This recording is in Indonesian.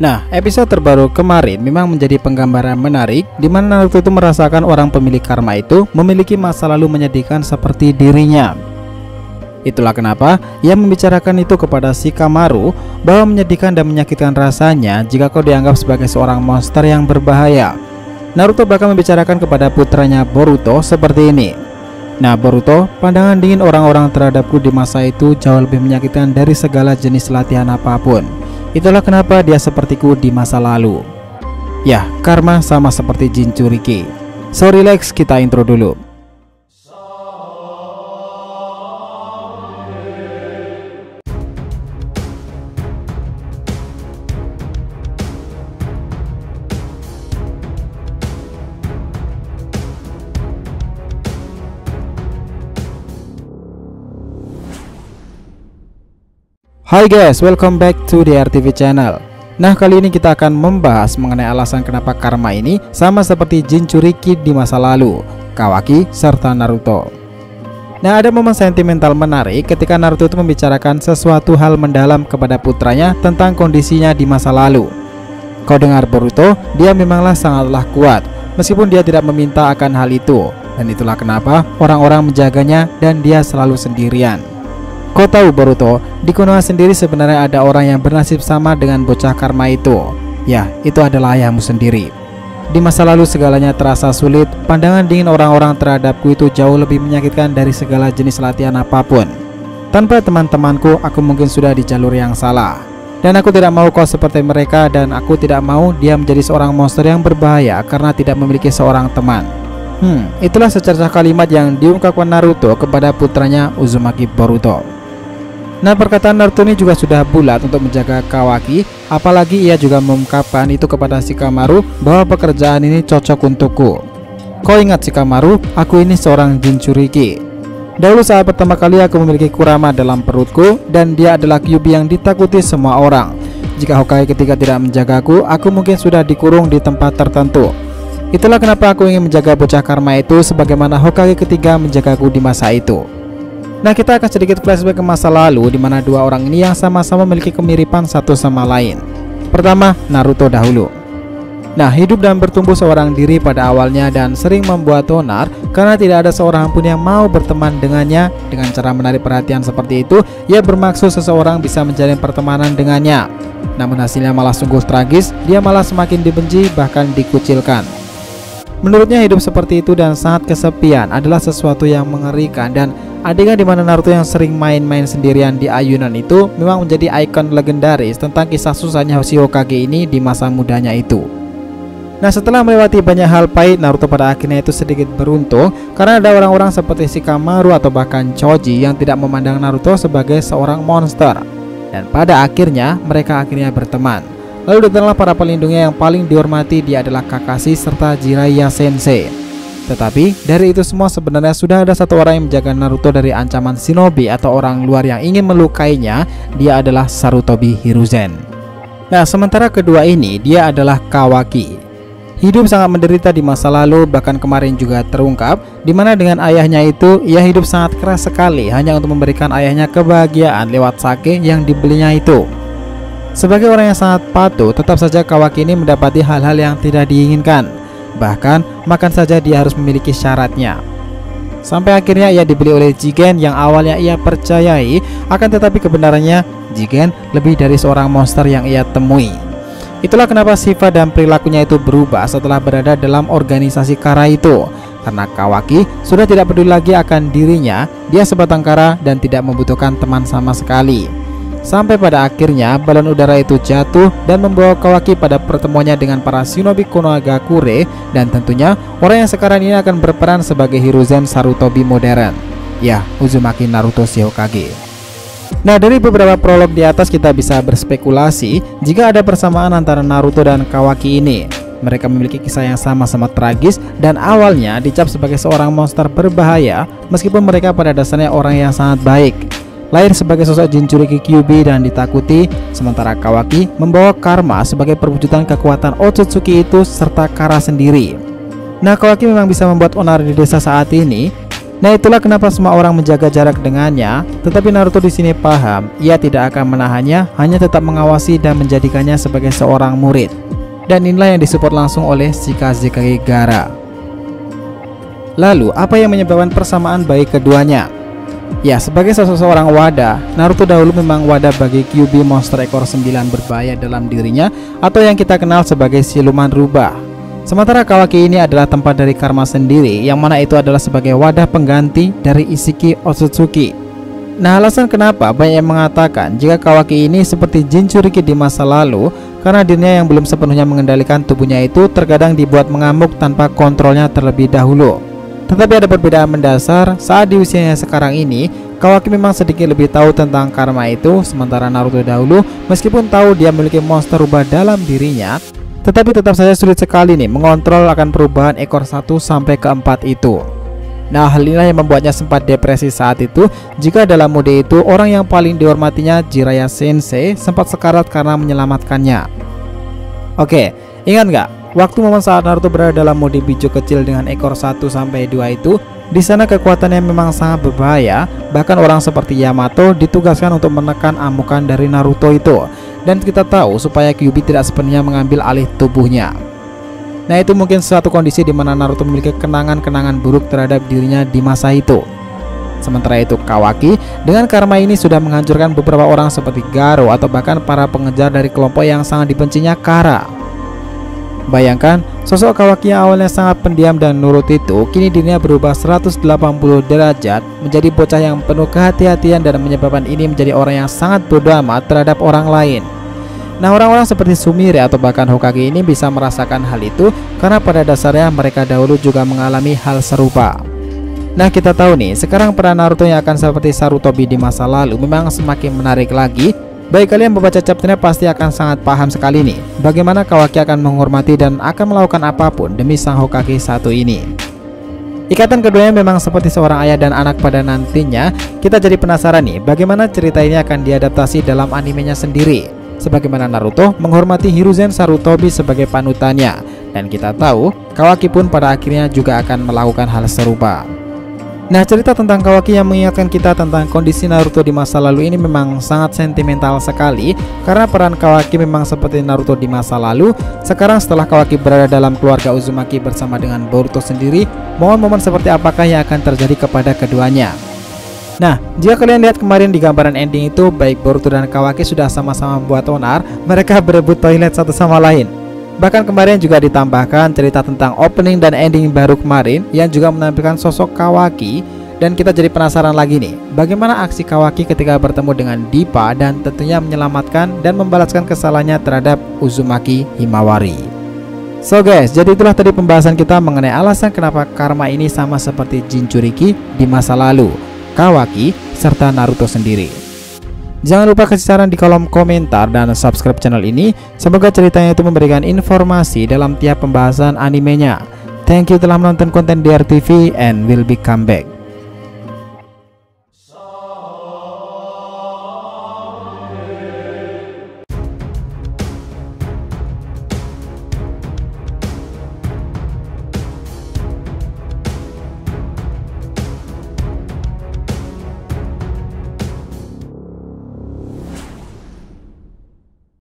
Nah, episode terbaru kemarin memang menjadi penggambaran menarik di mana Naruto itu merasakan orang pemilik karma itu memiliki masa lalu menyedihkan seperti dirinya. Itulah kenapa ia membicarakan itu kepada Shikamaru bahwa menyedihkan dan menyakitkan rasanya jika kau dianggap sebagai seorang monster yang berbahaya. Naruto bahkan membicarakan kepada putranya Boruto seperti ini. Nah Boruto, pandangan dingin orang-orang terhadapku di masa itu jauh lebih menyakitkan dari segala jenis latihan apapun. Itulah kenapa dia sepertiku di masa lalu. Ya, karma sama seperti Jinchuriki. So relax, kita intro dulu. Hai guys, welcome back to the RTV channel. Nah kali ini kita akan membahas mengenai alasan kenapa karma ini sama seperti Jinchuriki di masa lalu, Kawaki, serta Naruto. Nah ada momen sentimental menarik ketika Naruto itu membicarakan sesuatu hal mendalam kepada putranya tentang kondisinya di masa lalu. Kau dengar Boruto, dia memanglah sangatlah kuat meskipun dia tidak meminta akan hal itu. Dan itulah kenapa orang-orang menjaganya dan dia selalu sendirian. Kau tahu Boruto, di Konoha sendiri sebenarnya ada orang yang bernasib sama dengan bocah karma itu. Ya, itu adalah ayahmu sendiri. Di masa lalu segalanya terasa sulit, pandangan dingin orang-orang terhadapku itu jauh lebih menyakitkan dari segala jenis latihan apapun. Tanpa teman-temanku, aku mungkin sudah di jalur yang salah. Dan aku tidak mau kau seperti mereka, dan aku tidak mau dia menjadi seorang monster yang berbahaya karena tidak memiliki seorang teman. Itulah secercah kalimat yang diungkapkan Naruto kepada putranya Uzumaki Boruto. Nah perkataan Naruto ini juga sudah bulat untuk menjaga Kawaki, apalagi ia juga mengungkapkan itu kepada Shikamaru bahwa pekerjaan ini cocok untukku. Kau ingat Shikamaru, aku ini seorang Jinchuriki. Dahulu saat pertama kali aku memiliki Kurama dalam perutku, dan dia adalah Kyuubi yang ditakuti semua orang. Jika Hokage ketiga tidak menjagaku, aku mungkin sudah dikurung di tempat tertentu. Itulah kenapa aku ingin menjaga bocah karma itu sebagaimana Hokage ketiga menjagaku di masa itu. Nah kita akan sedikit flashback ke masa lalu di mana dua orang ini yang sama-sama memiliki kemiripan satu sama lain. Pertama, Naruto dahulu. Nah hidup dan bertumbuh seorang diri pada awalnya dan sering membuat onar karena tidak ada seorang pun yang mau berteman dengannya. Dengan cara menarik perhatian seperti itu, ia bermaksud seseorang bisa menjalin pertemanan dengannya. Namun hasilnya malah sungguh tragis, dia malah semakin dibenci bahkan dikucilkan. Menurutnya hidup seperti itu dan sangat kesepian adalah sesuatu yang mengerikan, dan adegan di mana Naruto yang sering main-main sendirian di ayunan itu memang menjadi ikon legendaris tentang kisah susahnya si Hokage ini di masa mudanya itu. Nah setelah melewati banyak hal pahit, Naruto pada akhirnya itu sedikit beruntung karena ada orang-orang seperti Shikamaru atau bahkan Choji yang tidak memandang Naruto sebagai seorang monster. Dan pada akhirnya mereka berteman. Lalu datanglah para pelindungnya yang paling dihormati, dia adalah Kakashi serta Jiraiya Sensei. Tetapi dari itu semua sebenarnya sudah ada satu orang yang menjaga Naruto dari ancaman shinobi atau orang luar yang ingin melukainya. Dia adalah Sarutobi Hiruzen. Nah sementara kedua ini dia adalah Kawaki. Hidup sangat menderita di masa lalu, bahkan kemarin juga terungkap dimana dengan ayahnya itu ia hidup sangat keras sekali hanya untuk memberikan ayahnya kebahagiaan lewat sake yang dibelinya itu. Sebagai orang yang sangat patuh, tetap saja Kawaki ini mendapati hal-hal yang tidak diinginkan. Bahkan makan saja dia harus memiliki syaratnya. Sampai akhirnya ia dibeli oleh Jigen yang awalnya ia percayai, akan tetapi kebenarannya Jigen lebih dari seorang monster yang ia temui. Itulah kenapa sifat dan perilakunya itu berubah setelah berada dalam organisasi kara itu. Karena Kawaki sudah tidak peduli lagi akan dirinya, dia sebatang kara dan tidak membutuhkan teman sama sekali. Sampai pada akhirnya balon udara itu jatuh dan membawa Kawaki pada pertemuannya dengan para shinobi Konohagakure, dan tentunya orang yang sekarang ini akan berperan sebagai Hiruzen Sarutobi modern. Ya, Uzumaki Naruto si Hokage. Nah dari beberapa prolog di atas kita bisa berspekulasi jika ada persamaan antara Naruto dan Kawaki ini. Mereka memiliki kisah yang sama-sama tragis dan awalnya dicap sebagai seorang monster berbahaya meskipun mereka pada dasarnya orang yang sangat baik. Lahir sebagai sosok Jinchuriki Kyuubi dan ditakuti, sementara Kawaki membawa karma sebagai perwujudan kekuatan Otsutsuki itu serta kara sendiri. Nah Kawaki memang bisa membuat onar di desa saat ini. Nah, itulah kenapa semua orang menjaga jarak dengannya, tetapi Naruto di sini paham, ia tidak akan menahannya, hanya tetap mengawasi dan menjadikannya sebagai seorang murid. Dan inilah yang disupport langsung oleh Shikazekage Gaara. Lalu, apa yang menyebabkan persamaan baik keduanya? Ya, sebagai seorang wadah, Naruto dahulu memang wadah bagi Kyuubi monster ekor 9 berbahaya dalam dirinya, atau yang kita kenal sebagai siluman rubah. Sementara Kawaki ini adalah tempat dari karma sendiri, yang mana itu adalah sebagai wadah pengganti dari Isshiki Otsutsuki. Nah, alasan kenapa banyak yang mengatakan jika Kawaki ini seperti Jinchuriki di masa lalu, karena dirinya yang belum sepenuhnya mengendalikan tubuhnya itu terkadang dibuat mengamuk tanpa kontrolnya terlebih dahulu. Tetapi ada perbedaan mendasar saat di usianya sekarang ini, Kawaki memang sedikit lebih tahu tentang karma itu, sementara Naruto dahulu meskipun tahu dia memiliki monster rubah dalam dirinya, tetapi tetap saja sulit sekali nih mengontrol akan perubahan ekor 1 sampai ke 4 itu. Nah, hal inilah yang membuatnya sempat depresi saat itu, jika dalam mode itu orang yang paling dihormatinya Jiraiya Sensei sempat sekarat karena menyelamatkannya. Oke, ingat nggak? Waktu momen saat Naruto berada dalam mode Bijo kecil dengan ekor 1 sampai 2 itu, di sana kekuatannya memang sangat berbahaya. Bahkan orang seperti Yamato ditugaskan untuk menekan amukan dari Naruto itu. Dan kita tahu supaya Kyuubi tidak sepenuhnya mengambil alih tubuhnya. Nah, itu mungkin suatu kondisi di mana Naruto memiliki kenangan-kenangan buruk terhadap dirinya di masa itu. Sementara itu Kawaki dengan karma ini sudah menghancurkan beberapa orang seperti Garo atau bahkan para pengejar dari kelompok yang sangat dibencinya Kara. Bayangkan, sosok Kawaki yang awalnya sangat pendiam dan nurut itu kini dirinya berubah 180 derajat menjadi bocah yang penuh kehati-hatian dan menyebabkan ini menjadi orang yang sangat bodoh amat terhadap orang lain. Nah, orang-orang seperti Sumire atau bahkan Hokage ini bisa merasakan hal itu karena pada dasarnya mereka dahulu juga mengalami hal serupa. Nah, kita tahu nih, sekarang peran Naruto yang akan seperti Sarutobi di masa lalu memang semakin menarik lagi. Baik kalian membaca chapternya pasti akan sangat paham sekali nih bagaimana Kawaki akan menghormati dan akan melakukan apapun demi sang Hokage satu ini. Ikatan keduanya memang seperti seorang ayah dan anak pada nantinya. Kita jadi penasaran nih bagaimana cerita ini akan diadaptasi dalam animenya sendiri. Sebagaimana Naruto menghormati Hiruzen Sarutobi sebagai panutannya, dan kita tahu Kawaki pun pada akhirnya juga akan melakukan hal serupa. Nah, cerita tentang Kawaki yang mengingatkan kita tentang kondisi Naruto di masa lalu ini memang sangat sentimental sekali, karena peran Kawaki memang seperti Naruto di masa lalu. Sekarang setelah Kawaki berada dalam keluarga Uzumaki bersama dengan Boruto sendiri, momen-momen seperti apakah yang akan terjadi kepada keduanya? Nah, jika kalian lihat kemarin di gambaran ending itu, baik Boruto dan Kawaki sudah sama-sama membuat onar, mereka berebut toilet satu sama lain. Bahkan kemarin juga ditambahkan cerita tentang opening dan ending baru kemarin yang juga menampilkan sosok Kawaki. Dan kita jadi penasaran lagi nih, bagaimana aksi Kawaki ketika bertemu dengan Dippa dan tentunya menyelamatkan dan membalaskan kesalahannya terhadap Uzumaki Himawari. So guys, jadi itulah tadi pembahasan kita mengenai alasan kenapa karma ini sama seperti Jinchuriki di masa lalu, Kawaki, serta Naruto sendiri. Jangan lupa kasih saran di kolom komentar dan subscribe channel ini. Semoga ceritanya itu memberikan informasi dalam tiap pembahasan animenya. Thank you telah menonton konten DRTV and will be come back.